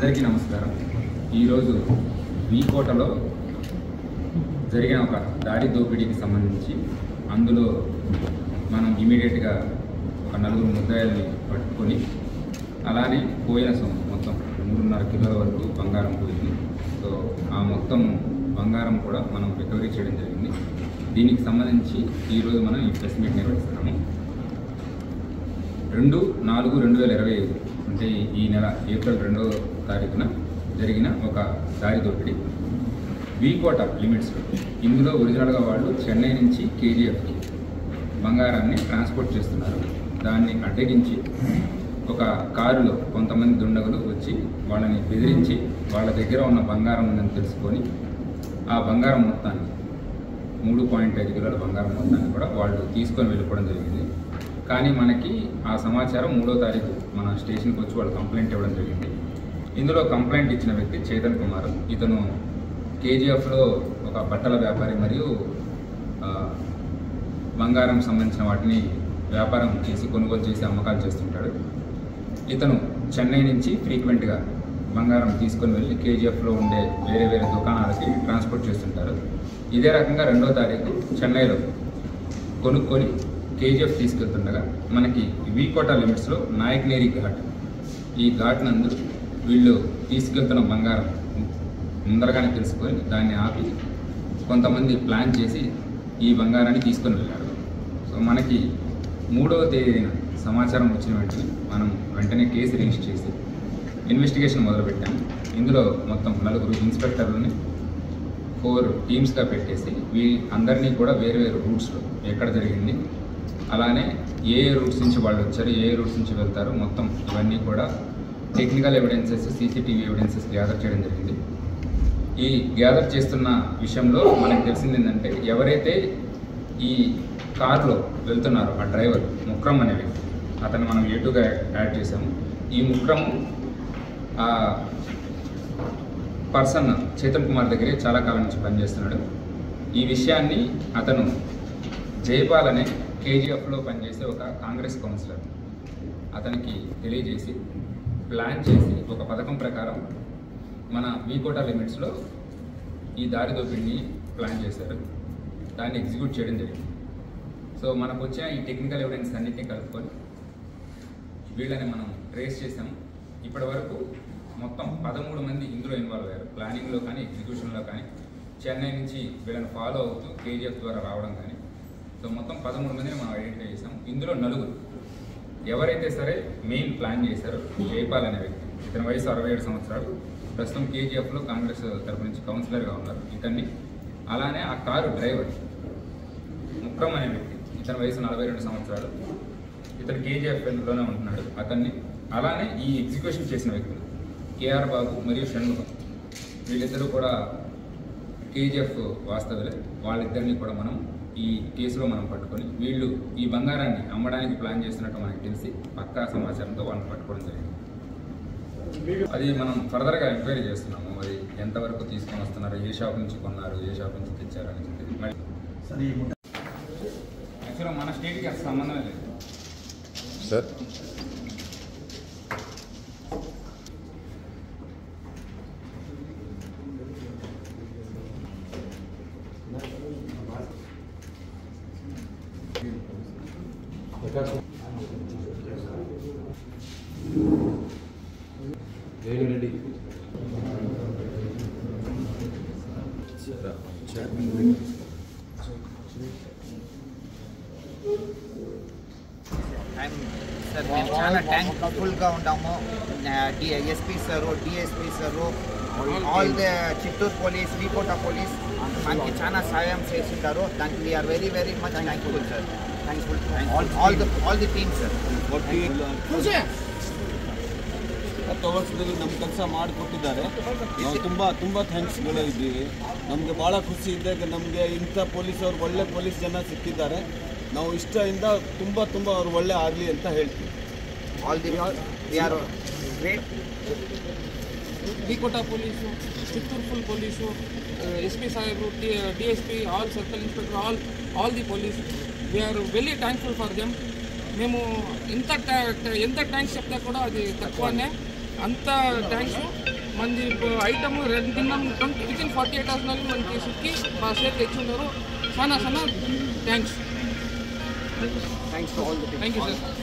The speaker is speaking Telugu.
అందరికీ నమస్కారం. ఈరోజు వీకోటలో జరిగిన ఒక దారి దోపిడీకి సంబంధించి అందులో మనం ఇమీడియట్గా ఒక 4 ముద్దాయిల్ని పట్టుకొని అలానే పోయిన మొత్తం 3.5 కిలోల వరకు బంగారం పోయింది. సో ఆ మొత్తం బంగారం కూడా మనం రికవరీ చేయడం జరిగింది. దీనికి సంబంధించి ఈరోజు మనం ఈ ప్రెస్ మీట్ నిర్వహిస్తున్నాము. 2/4/2025 అంటే ఈ నెల ఏప్రిల్ 2వ తారీఖున జరిగిన ఒక దారి దోపిడీ వీకోట లిమిట్స్లో. ఇందులో ఒరిజినల్గా వాళ్ళు చెన్నై నుంచి కేజీఎఫ్కి బంగారాన్ని ట్రాన్స్పోర్ట్ చేస్తున్నారు. దాన్ని అడ్డగించి ఒక కారులో కొంతమంది దుండగులు వచ్చి వాళ్ళని బెదిరించి వాళ్ళ దగ్గర ఉన్న బంగారం ఉందని తెలుసుకొని ఆ బంగారం మొత్తాన్ని 3.5 కిలోల బంగారం మొత్తాన్ని కూడా వాళ్ళు తీసుకొని వెళ్ళిపోవడం జరిగింది. కానీ మనకి ఆ సమాచారం 3వ తారీఖు మన స్టేషన్కి వచ్చి వాళ్ళు కంప్లైంట్ ఇవ్వడం జరిగింది. ఇందులో కంప్లైంట్ ఇచ్చిన వ్యక్తి చేతన్ కుమార్. ఇతను కేజీఎఫ్లో ఒక బట్టల వ్యాపారి మరియు బంగారం సంబంధించిన వాటిని వ్యాపారం చేసి కొనుగోలు చేసి అమ్మకాలు చేస్తుంటాడు. ఇతను చెన్నై నుంచి ఫ్రీక్వెంట్గా బంగారం తీసుకొని వెళ్ళి కేజీఎఫ్లో ఉండే వేరే వేరే దుకాణాలకి ట్రాన్స్పోర్ట్ చేస్తుంటారు. ఇదే రకంగా 2వ తారీఖు చెన్నైలో కొనుక్కొని కేజీఎఫ్ తీసుకెళ్తుండగా మనకి వీకోట లిమిట్స్లో నాయక్నేరి ఘాట్, ఈ ఘాట్ నందు వీళ్ళు తీసుకెళ్తున్న బంగారం ముందరగానే తెలుసుకొని దాన్ని ఆపి కొంతమంది ప్లాన్ చేసి ఈ బంగారాన్ని తీసుకొని వెళ్ళారు. సో మనకి 3వ తేదీన సమాచారం వచ్చిన వెంటనే కేసు రిజిస్టర్ చేసి ఇన్వెస్టిగేషన్ మొదలుపెట్టాము. ఇందులో మొత్తం 4 ఇన్స్పెక్టర్లని 4 టీమ్స్గా పెట్టేసి అందరినీ కూడా వేరు వేరు రూట్స్లో ఎక్కడ జరిగింది, అలానే ఏ రూట్స్ నుంచి వాళ్ళు వచ్చారు, ఏ రూట్స్ నుంచి వెళ్తారు, మొత్తం ఇవన్నీ కూడా technical evidences, CCTV evidences gather చేయడం జరిగింది. ఈ గ్యాదర్ చేస్తున్న విషయంలో మనకు తెలిసింది ఏంటంటే, ఎవరైతే ఈ కారులో వెళ్తున్నారో ఆ డ్రైవర్ ముక్రమ్ అనే వ్యక్తి, అతను మనం ఏటుగా యాడ్ చేసాము. ఈ ముక్రమ్ ఆ పర్సన్ చేతన్ కుమార్ దగ్గరే చాలా కాలం నుంచి పనిచేస్తున్నాడు. ఈ విషయాన్ని అతను జైపాల్ అనే కేజీఎఫ్లో పనిచేసే ఒక కాంగ్రెస్ కౌన్సిలర్ అతనికి తెలియజేసి ప్లాన్ చేసి ఒక పథకం ప్రకారం మన వీకోట లిమిట్స్లో ఈ దారి దోపిడిని ప్లాన్ చేశారు. దాన్ని ఎగ్జిక్యూట్ చేయడం జరిగింది. సో మనకు వచ్చిన ఈ టెక్నికల్ ఎవిడెన్స్ అన్నింటినీ కలుపుకొని వీళ్ళని మనం ట్రేస్ చేసాము. ఇప్పటి వరకు మొత్తం 13 మంది ఇందులో ఇన్వాల్వ్ అయ్యారు. ప్లానింగ్లో కానీ ఎగ్జిక్యూషన్లో కానీ, చెన్నై నుంచి వీళ్ళని ఫాలో అవుతూ కేజీఎఫ్ ద్వారా రావడం కానీ. సో మొత్తం 13 మందిని మనం ఐడెంటిఫై చేసాము. ఇందులో 4 ఎవరైతే సరే మెయిన్ ప్లాన్ చేశారో జైపాల్ అనే వ్యక్తి, ఇతని వయసు 67 సంవత్సరాలు, ప్రస్తుతం కేజీఎఫ్లో కాంగ్రెస్ తరపు నుంచి కౌన్సిలర్గా ఉన్నారు ఇతన్ని. అలానే ఆ కారు డ్రైవర్ ముక్రమ్ అనే వ్యక్తి, ఇతని వయసు 42 సంవత్సరాలు, ఇతను కేజీఎఫ్లోనే ఉంటున్నాడు అతన్ని. అలానే ఈ ఎగ్జిక్యూషన్ చేసిన వ్యక్తులు కేఆర్ బాబు మరియు షణ్ముఖం, వీళ్ళిద్దరూ కూడా కేజీఎఫ్ వాస్తవులే. వాళ్ళిద్దరినీ కూడా మనం ఈ కేసులో మనం పట్టుకొని వీళ్ళు ఈ బంగారాన్ని అమ్మడానికి ప్లాన్ చేస్తున్నట్టు మనకి తెలిసి పక్కా సమాచారంతో వాళ్ళని పట్టుకోవడం జరిగింది. అది మనం ఫర్దర్గా ఎంక్వైరీ చేస్తున్నాము. అది ఎంతవరకు తీసుకొని వస్తున్నారు, ఏ షాప్ నుంచి కొన్నారు, ఏ షాప్ నుంచి తెచ్చారు అని చెప్పి. యాక్చువల్గా మన స్టేట్కి అసలు సంబంధమే లేదు సార్. రెడ్డి సార్, మేము చాలా థ్యాంక్ఫుల్గా ఉన్నాము. SP sir, DSP sir, all the Chittoor police, V Kota police మనకి చాలా సాయం చేస్తుంటారు. దానికి we are very very much thankful sir. Thankful all the team sir. ವರ್ಷದಲ್ಲಿ ನಮ್ಮ ಕೆಲಸ ಮಾಡಿಕೊಟ್ಟಿದ್ದಾರೆ. ನಾವು ತುಂಬ ಥ್ಯಾಂಕ್ಸ್ಗಳು ಇದ್ದೀವಿ. ನಮಗೆ ಭಾಳ ಖುಷಿ ಇದೆ. ನಮಗೆ ಇಂಥ ಪೊಲೀಸವ್ರು ಒಳ್ಳೆ ಪೊಲೀಸ್ ಜನ ಸಿಕ್ಕಿದ್ದಾರೆ. ನಾವು ಇಷ್ಟದಿಂದ ತುಂಬ ಅವ್ರು ಒಳ್ಳೆ ಆಗಲಿ ಅಂತ ಹೇಳ್ತೀವಿ. All great. V Kota police, Chittoor full police, SP సాహెబ్, DSP, all circle inspector, all the police, we are very thankful for them. మేము ఎంత థ్యాంక్స్ చెప్తా కూడా అది తక్కువనే. అంత థ్యాంక్స్ మంది ఐటమ్ తిన్నాం విత్ ఇన్ 48 hours మనకి సిక్కి మా చేతికి ఇచ్చి ఉంటారు. చాలా thanks. Thanks to all the thank you sir.